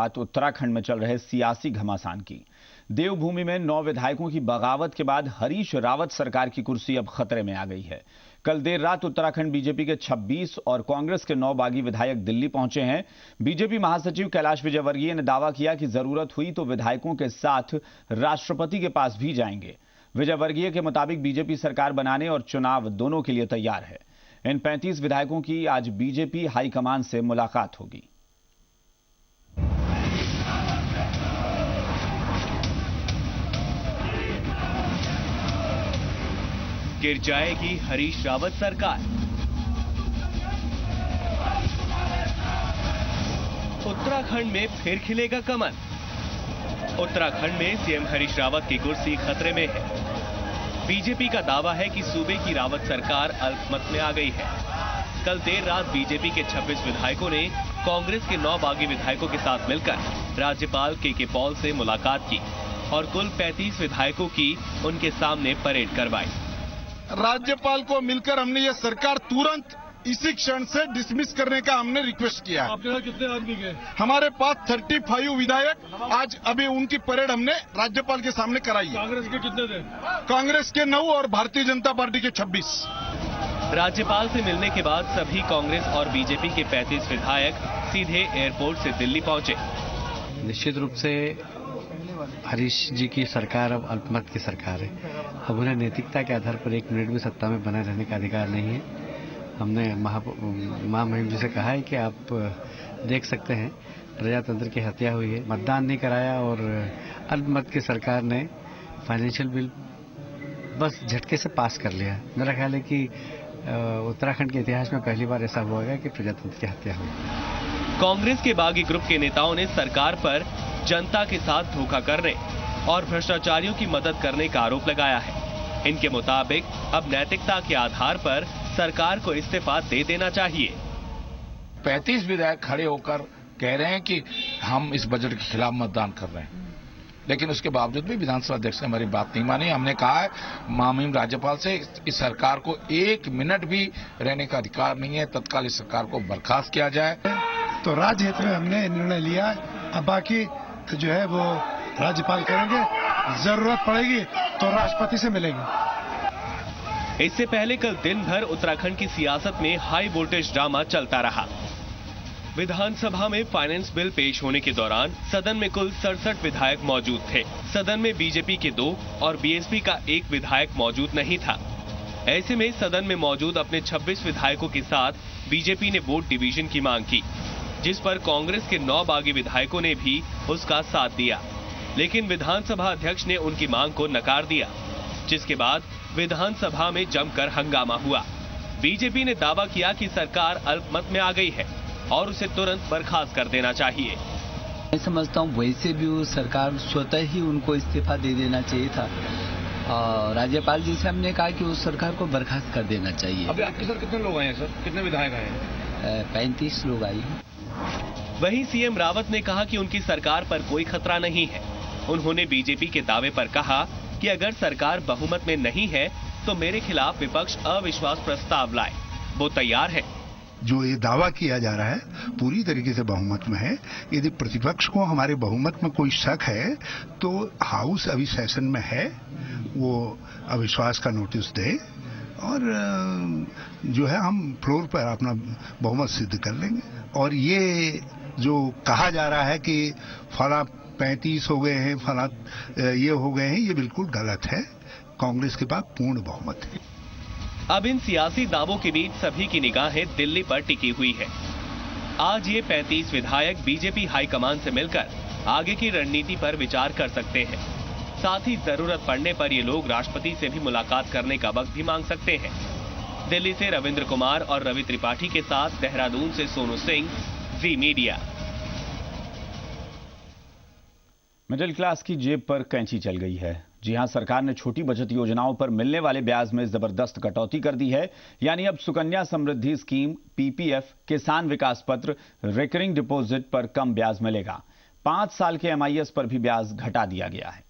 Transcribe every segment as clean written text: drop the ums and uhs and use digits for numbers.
बात उत्तराखंड में चल रहे सियासी घमासान की। देवभूमि में 9 विधायकों की बगावत के बाद हरीश रावत सरकार की कुर्सी अब खतरे में आ गई है। कल देर रात उत्तराखंड बीजेपी के 26 और कांग्रेस के 9 बागी विधायक दिल्ली पहुंचे हैं। बीजेपी महासचिव कैलाश विजयवर्गीय ने दावा किया कि जरूरत हुई तो विधायकों के साथ राष्ट्रपति के पास भी जाएंगे। विजयवर्गीय के मुताबिक बीजेपी सरकार बनाने और चुनाव दोनों के लिए तैयार है। इन 35 विधायकों की आज बीजेपी हाईकमान से मुलाकात होगी। गिर जाएगी हरीश रावत सरकार। उत्तराखंड में फिर खिलेगा कमल। उत्तराखंड में सीएम हरीश रावत की कुर्सी खतरे में है। बीजेपी का दावा है कि सूबे की रावत सरकार अल्पमत में आ गई है। कल देर रात बीजेपी के 26 विधायकों ने कांग्रेस के 9 बागी विधायकों के साथ मिलकर राज्यपाल के पॉल से मुलाकात की और कुल 35 विधायकों की उनके सामने परेड करवाई। राज्यपाल को मिलकर हमने ये सरकार तुरंत इसी क्षण से डिसमिस करने का हमने रिक्वेस्ट किया। आपके साथ कितने आदमी गए? हमारे पास 35 विधायक, आज अभी उनकी परेड हमने राज्यपाल के सामने कराई है। कांग्रेस के कितने थे? कांग्रेस के 9 और भारतीय जनता पार्टी के 26। राज्यपाल से मिलने के बाद सभी कांग्रेस और बीजेपी के 35 विधायक सीधे एयरपोर्ट से दिल्ली पहुंचे। निश्चित रूप से हरीश जी की सरकार अब अल्पमत की सरकार है। अब उन्हें नैतिकता के आधार पर 1 मिनट भी सत्ता में बने रहने का अधिकार नहीं है। हमने महामहिम जी से कहा है कि आप देख सकते हैं प्रजातंत्र की हत्या हुई है, मतदान नहीं कराया और अल्पमत की सरकार ने फाइनेंशियल बिल बस झटके से पास कर लिया। मेरा ख्याल है कि उत्तराखंड के इतिहास में पहली बार ऐसा हुआ है कि प्रजातंत्र की हत्या हुई। कांग्रेस के बागी ग्रुप के नेताओं ने सरकार पर जनता के साथ धोखा करने और भ्रष्टाचारियों की मदद करने का आरोप लगाया है। इनके मुताबिक अब नैतिकता के आधार पर सरकार को इस्तीफा दे देना चाहिए। 35 विधायक खड़े होकर कह रहे हैं कि हम इस बजट के खिलाफ मतदान कर रहे हैं, लेकिन उसके बावजूद भी विधानसभा अध्यक्ष ने हमारी बात नहीं मानी। हमने कहा है महामहिम राज्यपाल से इस सरकार को 1 मिनट भी रहने का अधिकार नहीं है, तत्काल इस सरकार को बर्खास्त किया जाए। तो राज्य हित में हमने निर्णय लिया। अब बाकी जो है वो राज्यपाल करेंगे, जरूरत पड़ेगी तो राष्ट्रपति से मिलेंगे। इससे पहले कल दिन भर उत्तराखंड की सियासत में हाई वोल्टेज ड्रामा चलता रहा। विधानसभा में फाइनेंस बिल पेश होने के दौरान सदन में कुल 67 विधायक मौजूद थे। सदन में बीजेपी के 2 और बीएसपी का 1 विधायक मौजूद नहीं था। ऐसे में सदन में मौजूद अपने 26 विधायकों के साथ बीजेपी ने वोट डिवीजन की मांग की, जिस पर कांग्रेस के 9 बागी विधायकों ने भी उसका साथ दिया, लेकिन विधानसभा अध्यक्ष ने उनकी मांग को नकार दिया, जिसके बाद विधानसभा में जमकर हंगामा हुआ। बीजेपी ने दावा किया कि सरकार अल्पमत में आ गई है और उसे तुरंत बर्खास्त कर देना चाहिए। मैं समझता हूँ वैसे भी वो सरकार स्वतः ही उनको इस्तीफा दे देना चाहिए था और राज्यपाल जी से हमने कहा कि उस सरकार को बर्खास्त कर देना चाहिए। अभी आपके सर कितने लोग आए हैं? सर कितने विधायक आए हैं? 35 लोग आए हैं। वहीं सीएम रावत ने कहा कि उनकी सरकार पर कोई खतरा नहीं है। उन्होंने बीजेपी के दावे पर कहा कि अगर सरकार बहुमत में नहीं है तो मेरे खिलाफ विपक्ष अविश्वास प्रस्ताव लाए, वो तैयार है। जो ये दावा किया जा रहा है पूरी तरीके से बहुमत में है। यदि प्रतिपक्ष को हमारे बहुमत में कोई शक है तो हाउस अभी सेशन में है, वो अविश्वास का नोटिस दे और जो है हम फ्लोर पर अपना बहुमत सिद्ध कर लेंगे। और ये जो कहा जा रहा है कि फला 35 हो गए हैं, फला ये हो गए हैं, ये बिल्कुल गलत है। कांग्रेस के पास पूर्ण बहुमत है। अब इन सियासी दावों के बीच सभी की निगाहें दिल्ली पर टिकी हुई है। आज ये 35 विधायक बीजेपी हाईकमान से मिलकर आगे की रणनीति पर विचार कर सकते हैं। साथ ही जरूरत पड़ने पर ये लोग राष्ट्रपति से भी मुलाकात करने का वक्त भी मांग सकते हैं। दिल्ली से रविंद्र कुमार और रवि त्रिपाठी के साथ देहरादून से सोनू सिंह, जी मीडिया। मिडिल क्लास की जेब पर कैंची चल गई है। जी हां, सरकार ने छोटी बचत योजनाओं पर मिलने वाले ब्याज में जबरदस्त कटौती कर दी है। यानी अब सुकन्या समृद्धि स्कीम, पीपीएफ, किसान विकास पत्र, रिकरिंग डिपॉजिट पर कम ब्याज मिलेगा। 5 साल के एमआईएस पर भी ब्याज घटा दिया गया है।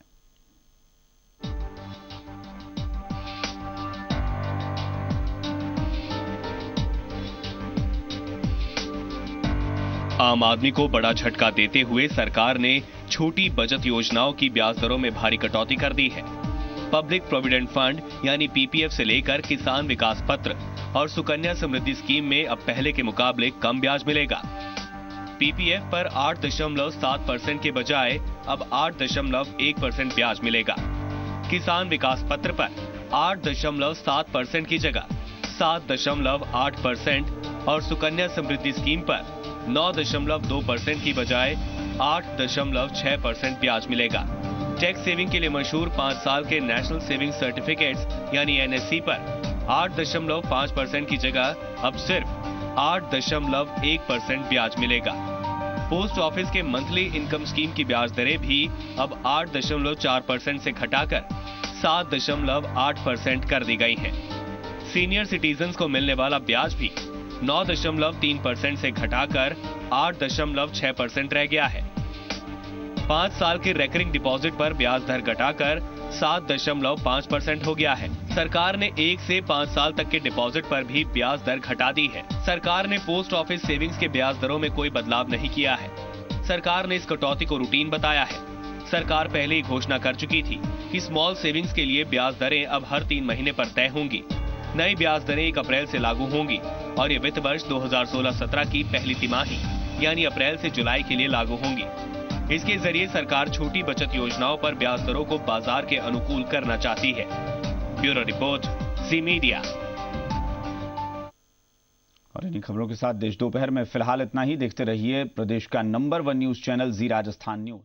आम आदमी को बड़ा झटका देते हुए सरकार ने छोटी बचत योजनाओं की ब्याज दरों में भारी कटौती कर दी है। पब्लिक प्रोविडेंट फंड यानी पीपीएफ से लेकर किसान विकास पत्र और सुकन्या समृद्धि स्कीम में अब पहले के मुकाबले कम ब्याज मिलेगा। पीपीएफ पर 8.7% के बजाय अब 8.1% ब्याज मिलेगा। किसान विकास पत्र पर 8.7% की जगह 7.8% और सुकन्या समृद्धि स्कीम पर 9.2% की बजाय 8.6% ब्याज मिलेगा। टैक्स सेविंग के लिए मशहूर 5 साल के नेशनल सेविंग सर्टिफिकेट्स यानी एनएससी पर 8.5% की जगह अब सिर्फ 8.1% ब्याज मिलेगा। पोस्ट ऑफिस के मंथली इनकम स्कीम की ब्याज दरें भी अब 8.4% से घटाकर 7.8% कर दी गई हैं। सीनियर सिटीजन्स को मिलने वाला ब्याज भी 9.3% से घटाकर 8.6% रह गया है। 5 साल के रेकरिंग डिपॉजिट पर ब्याज दर घटाकर 7.5% हो गया है। सरकार ने 1 से 5 साल तक के डिपॉजिट पर भी ब्याज दर घटा दी है। सरकार ने पोस्ट ऑफिस सेविंग्स के ब्याज दरों में कोई बदलाव नहीं किया है। सरकार ने इस कटौती को रूटीन बताया है। सरकार पहले ही घोषणा कर चुकी थी कि स्मॉल सेविंग्स के लिए ब्याज दरें अब हर 3 महीने पर तय होंगी। नई ब्याज दरें 1 अप्रैल से लागू होंगी और ये वित्त वर्ष 2016-17 की पहली तिमाही यानी अप्रैल से जुलाई के लिए लागू होंगी। इसके जरिए सरकार छोटी बचत योजनाओं पर ब्याज दरों को बाजार के अनुकूल करना चाहती है। ब्यूरो रिपोर्ट, जी मीडिया। और इन्हीं खबरों के साथ देश दोपहर में फिलहाल इतना ही। देखते रहिए प्रदेश का नंबर 1 न्यूज चैनल जी राजस्थान न्यूज।